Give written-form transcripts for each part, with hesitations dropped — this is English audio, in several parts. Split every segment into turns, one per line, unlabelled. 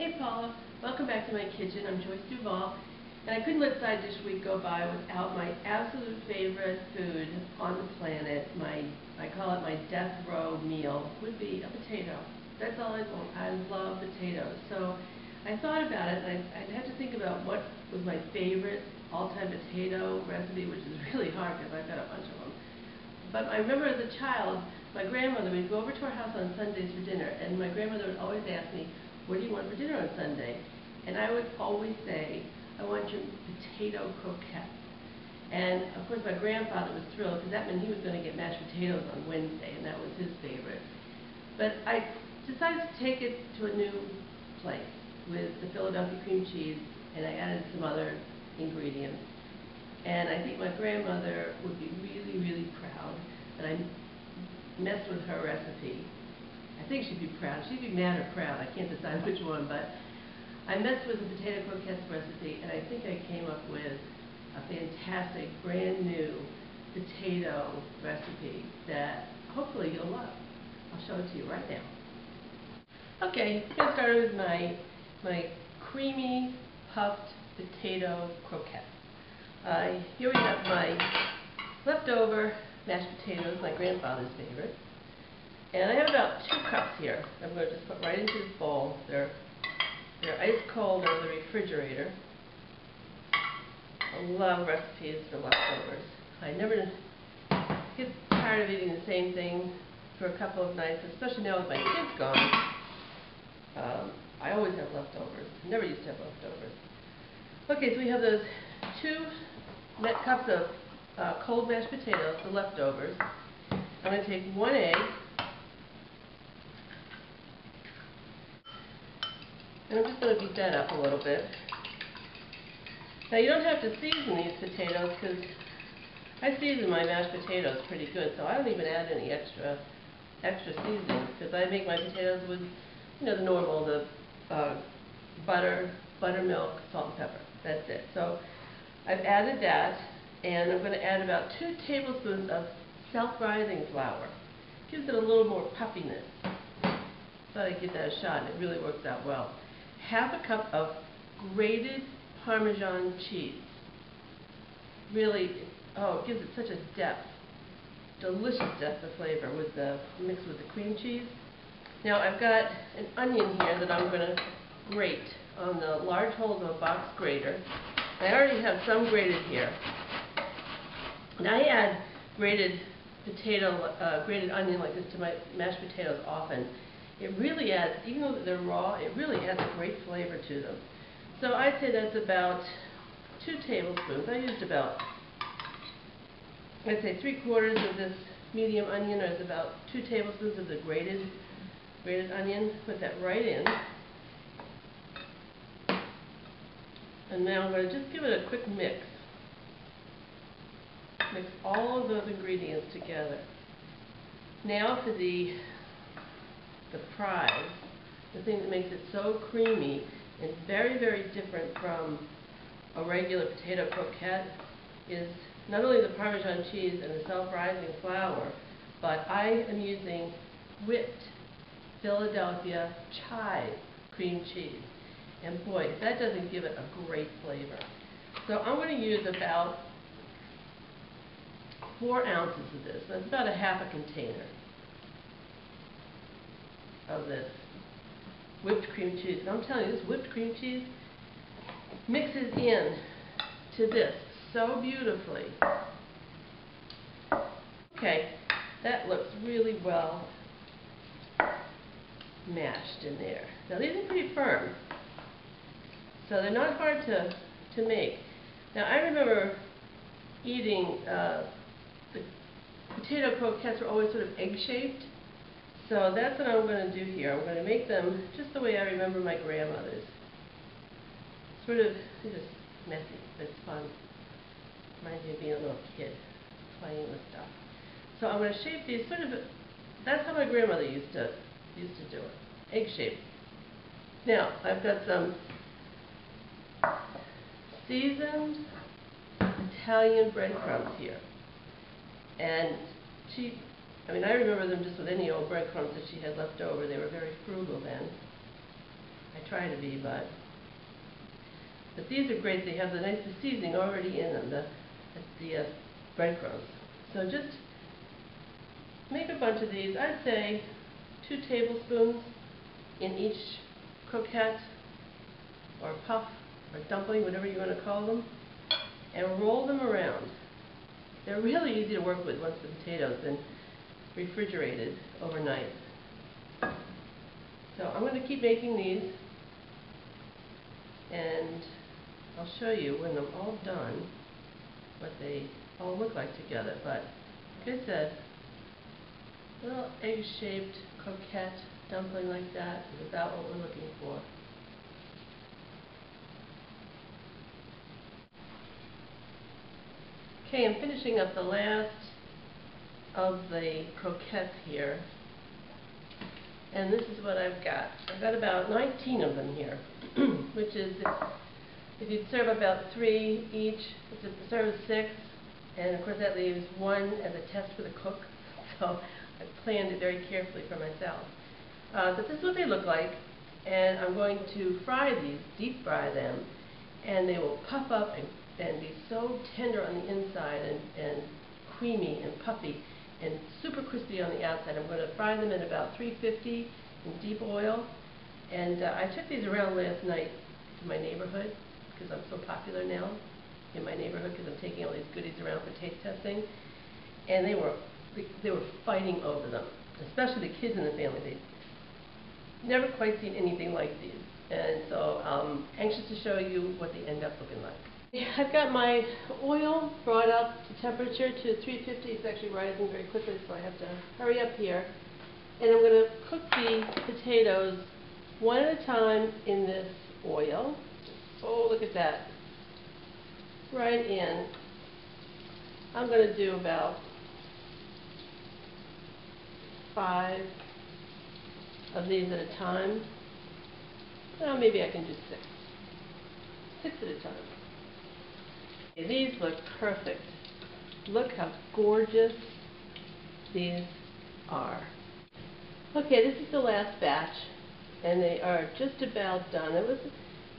Hey Paula, welcome back to my kitchen. I'm Joyce Duvall, and I couldn't let Side Dish Week go by without my absolute favorite food on the planet. I call it my death row meal, would be a potato. That's all I want. I love potatoes. So I thought about it, and I had to think about what was my favorite all-time potato recipe, which is really hard because I've got a bunch of them. But I remember as a child, my grandmother would go over to our house on Sundays for dinner, and my grandmother would always ask me, what do you want for dinner on Sunday? And I would always say, I want your potato croquette. And of course my grandfather was thrilled because that meant he was going to get mashed potatoes on Wednesday, and that was his favorite. But I decided to take it to a new place with the Philadelphia cream cheese, and I added some other ingredients. And I think my grandmother would be really, really proud that I messed with her recipe. I think she'd be proud. She'd be mad or proud. I can't decide which one, but I messed with the potato croquettes recipe, and I think I came up with a fantastic, brand new potato recipe that hopefully you'll love. I'll show it to you right now. Okay, I'm going to start with my creamy, puffed potato croquette. Here we have my leftover mashed potatoes, my grandfather's favorite. And I have about 2 cups here. I'm going to just put right into this bowl. They're ice cold out of the refrigerator. I love recipes for leftovers. I never get tired of eating the same thing for a couple of nights, especially now with my kids gone. I always have leftovers. Never used to have leftovers. Okay, so we have those 2 cups of cold mashed potatoes, the leftovers. I'm going to take 1 egg. And I'm just going to beat that up a little bit. Now you don't have to season these potatoes because I season my mashed potatoes pretty good, so I don't even add any extra seasoning because I make my potatoes with, the normal, the butter, buttermilk, salt and pepper. That's it. So I've added that, and I'm going to add about 2 tablespoons of self-rising flour. Gives it a little more puffiness. Thought I'd give that a shot, and it really works out well. Half a cup of grated Parmesan cheese. Really, it gives it such a depth, delicious depth of flavor mixed with the cream cheese. Now I've got an onion here that I'm going to grate on the large hole of a box grater. I already have some grated here. And I add grated onion like this to my mashed potatoes often. It really adds, even though they're raw, it really adds a great flavor to them. So I'd say that's about 2 tablespoons. I used about, I'd say 3/4 of this medium onion is about 2 tablespoons of the grated onion. Put that right in. And now I'm going to just give it a quick mix. Mix all of those ingredients together. Now for the prize, the thing that makes it so creamy and very, very different from a regular potato croquette is not only the Parmesan cheese and the self-rising flour, but I am using whipped Philadelphia chive cream cheese. And boy, if that doesn't give it a great flavor. So I'm going to use about 4 ounces of this. That's about a half a container of this whipped cream cheese. And I'm telling you, this whipped cream cheese mixes in to this so beautifully. Okay, that looks really well mashed in there. Now these are pretty firm, so they're not hard to make. Now I remember eating, the potato croquettes were always sort of egg-shaped. So that's what I'm going to do here. I'm going to make them just the way I remember my grandmother's. Sort of, it's just messy, but it's fun. Reminds me of being a little kid, playing with stuff. So I'm going to shape these sort of, that's how my grandmother used to do it, egg-shaped. Now, I've got some seasoned Italian breadcrumbs here. And I remember them just with any old breadcrumbs that she had left over. They were very frugal then. I try to be, but these are great. They have the nice seasoning already in them, the breadcrumbs. So just make a bunch of these. I'd say 2 tablespoons in each croquette or puff or dumpling, whatever you want to call them, and roll them around. They're really easy to work with once the potatoes have been refrigerated overnight. So I'm going to keep making these, and I'll show you when they're all done what they all look like together. But like I said, a little egg-shaped croquette dumpling like that is about what we're looking for. Okay, I'm finishing up the last of the croquettes here, and this is what I've got. I've got about 19 of them here, which is, if you'd serve about 3 each, it's a serve of 6, and of course that leaves 1 as a test for the cook, so I planned it very carefully for myself. But this is what they look like, and I'm going to fry these, deep fry them, and they will puff up and be so tender on the inside and creamy and puffy and super crispy on the outside. I'm going to fry them at about 350 in deep oil. And I took these around last night to my neighborhood because I'm so popular now in my neighborhood because I'm taking all these goodies around for taste testing. And they were fighting over them, especially the kids in the family. They'd never quite seen anything like these. And so I'm anxious to show you what they end up looking like. I've got my oil brought up to temperature to 350. It's actually rising very quickly, so I have to hurry up here. And I'm going to cook the potatoes one at a time in this oil. Oh, look at that. Right in. I'm going to do about 5 of these at a time. Well, maybe I can do 6. 6 at a time. These look perfect. Look how gorgeous these are. Okay, this is the last batch, and they are just about done.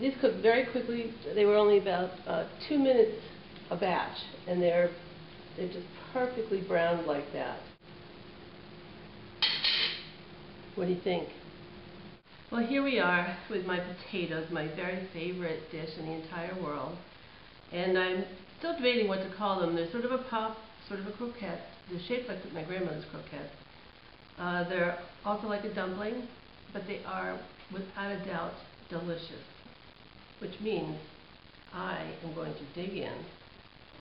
These cooked very quickly. They were only about 2 minutes a batch, and they're just perfectly browned like that. What do you think? Well, here we are with my potatoes, my very favorite dish in the entire world. And I'm still debating what to call them. They're sort of a puff, sort of a croquette. They're shaped like my grandmother's croquette. They're also like a dumpling, but they are, without a doubt, delicious. Which means I am going to dig in,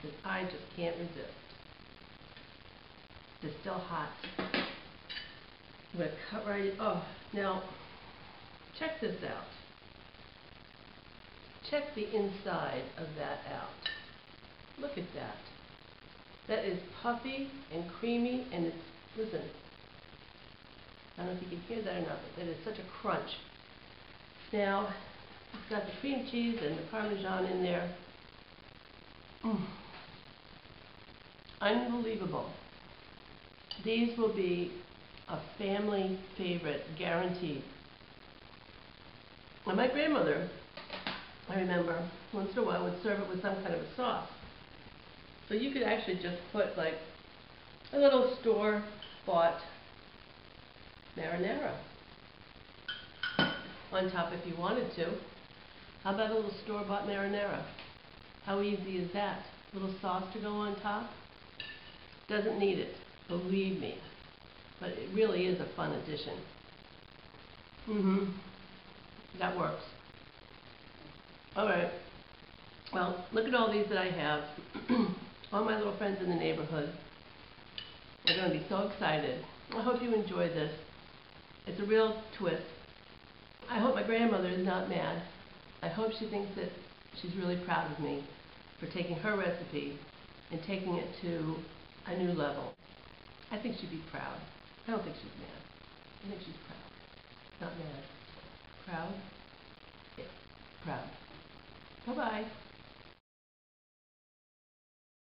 because I just can't resist. They're still hot. I'm going to cut right in. Oh, now, check this out. Check the inside of that out. Look at that. That is puffy and creamy, and it's, listen, I don't know if you can hear that or not, but that is such a crunch. Now, it's got the cream cheese and the Parmesan in there. Unbelievable. These will be a family favorite, guaranteed. Now, my grandmother, I remember, once in a while would serve it with some kind of a sauce. So you could actually just put like a little store-bought marinara on top if you wanted to. How about a little store-bought marinara? How easy is that? A little sauce to go on top? Doesn't need it, believe me. But it really is a fun addition. That works. Alright, well, look at all these that I have. All my little friends in the neighborhood are going to be so excited. I hope you enjoy this. It's a real twist. I hope my grandmother is not mad. I hope she thinks that she's really proud of me for taking her recipe and taking it to a new level. I think she'd be proud. I don't think she's mad. I think she's proud. Not mad. Proud? Yeah, proud. Bye-bye.